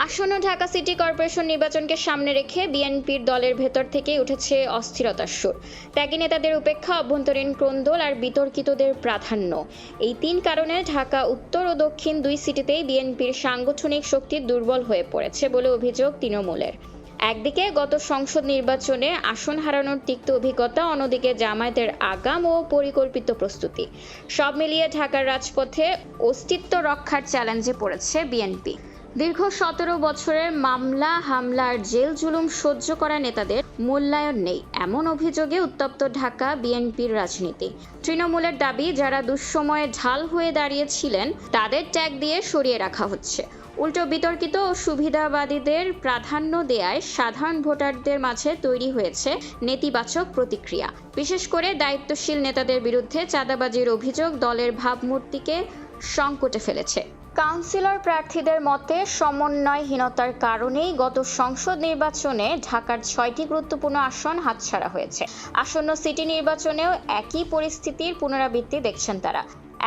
আসন্ন Dhaka city corporation নির্বাচনকে সামনে রেখে বিএনপির দলের ভেতর থেকেই উঠেছে অস্থিরতার সুর। ত্যাগী নেতাদের উপেক্ষা, অভ্যন্তরীণ ক্রন্দল আর বিতর্কিতদের প্রাধান্য, এই তিন কারণে ঢাকা উত্তর ও দক্ষিণ দুই সিটিতেই বিএনপির সাংগঠনিক শক্তি দুর্বল হয়ে পড়েছে বলে অভিযোগ তৃণমূলের। একদিকে গত সংসদ নির্বাচনে আসন হারানোর তিক্ত অভিজ্ঞতা, অন্যদিকে জামায়াতের আগাম ও পরিকল্পিত প্রস্তুতি, সব মিলিয়ে ঢাকার রাজপথে অস্তিত্ব রক্ষার চ্যালেঞ্জে পড়েছে বিএনপি। দীর্ঘ 17 বছরের মামলা, হামলা আর জেল জুলুম সহ্য করা নেতাদের মূল্যায়ন নেই, এমন অভিযোগে উত্তপ্ত ঢাকা বিএনপির রাজনীতি। তৃণমূলের দাবি, যারা দুঃসময়ে ঢাল হয়ে দাঁড়িয়েছিলেন তাদের ট্যাগ দিয়ে সরিয়ে রাখা হচ্ছে। উল্টো বিতর্কিত ও সুবিধাবাদীদের প্রাধান্য দেয়ায় সাধারণ ভোটারদের মাঝে তৈরি হয়েছে নেতিবাচক প্রতিক্রিয়া। বিশেষ করে দায়িত্বশীল নেতাদের বিরুদ্ধে চাঁদাবাজির অভিযোগ দলের ভাবমূর্তিকে সংকটে ফেলেছে। কাউন্সিলর প্রার্থীদের মতে, সমন্বয়হীনতার কারণেই গত সংসদ নির্বাচনে ঢাকার 6টি গুরুত্বপূর্ণ আসন হাতছাড়া হয়েছে। আসন্ন সিটি নির্বাচনেও একই পরিস্থিতির পুনরাবৃত্তি দেখছেন তারা।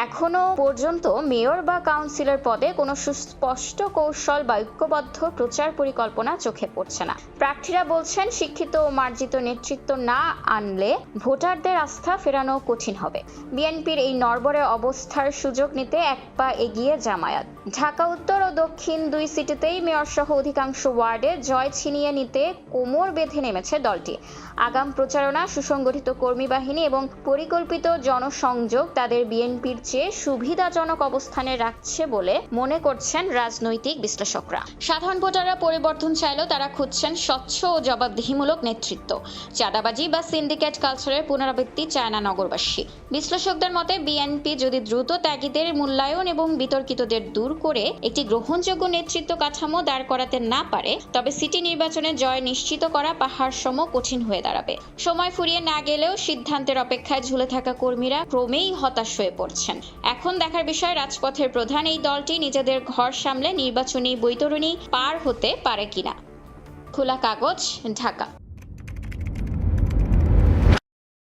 এখনো পর্যন্ত মেয়র বা কাউন্সিলর পদে কোনো সুস্পষ্ট কৌশল বা ঐক্যবদ্ধ প্রচার পরিকল্পনা চোখে পড়ছে না। প্রার্থীরা বলছেন, শিক্ষিত ও মার্জিত নেতৃত্ব না আনলে ভোটারদের আস্থা ফেরানো কঠিন হবে। বিএনপির এই নড়বড়ে অবস্থার সুযোগ নিতে এক পা এগিয়ে জামায়াত। ঢাকা উত্তর ও দক্ষিণ দুই সিটিতেই মেয়রসহ অধিকাংশ ওয়ার্ডে জয় ছিনিয়ে নিতে কোমর বেঁধে নেমেছে দলটি। আগাম প্রচারণা, সুসংগঠিত কর্মী বাহিনী এবং পরিকল্পিত জনসংযোগ তাদের বিএনপির চেয়ে সুবিধাজনক অবস্থানে রাখছে বলে মনে করছেন রাজনৈতিক বিশ্লেষকরা। সাধারণ ভোটাররা পরিবর্তন চাইলেও তারা খুঁজছেন স্বচ্ছ ও জবাবদিহিমূলক নেতৃত্ব। চাঁদাবাজি বা সিন্ডিকেট কালচারের পুনরাবৃত্তি চায় না নগরবাসী। বিশ্লেষকদের মতে, বিএনপি যদি দ্রুত ত্যাগীদের মূল্যায়ন এবং বিতর্কিতদের দূর করে একটি গ্রহণযোগ্য নেতৃত্ব কাঠামো দাঁড় করাতে না পারে, তবে সিটি নির্বাচনে জয় নিশ্চিত করা পাহাড় সম কঠিন হয়ে দাঁড়াবে। সময় ফুরিয়ে না গেলেও সিদ্ধান্তের অপেক্ষায় ঝুলে থাকা কর্মীরা ক্রমেই হতাশ হয়ে পড়ছেন। এখন দেখার বিষয়, রাজপথের প্রধান এই দলটি নিজেদের ঘর সামলে নির্বাচনী বৈতরণী পার হতে পারে কিনা। খোলা কাগজ, ঢাকা।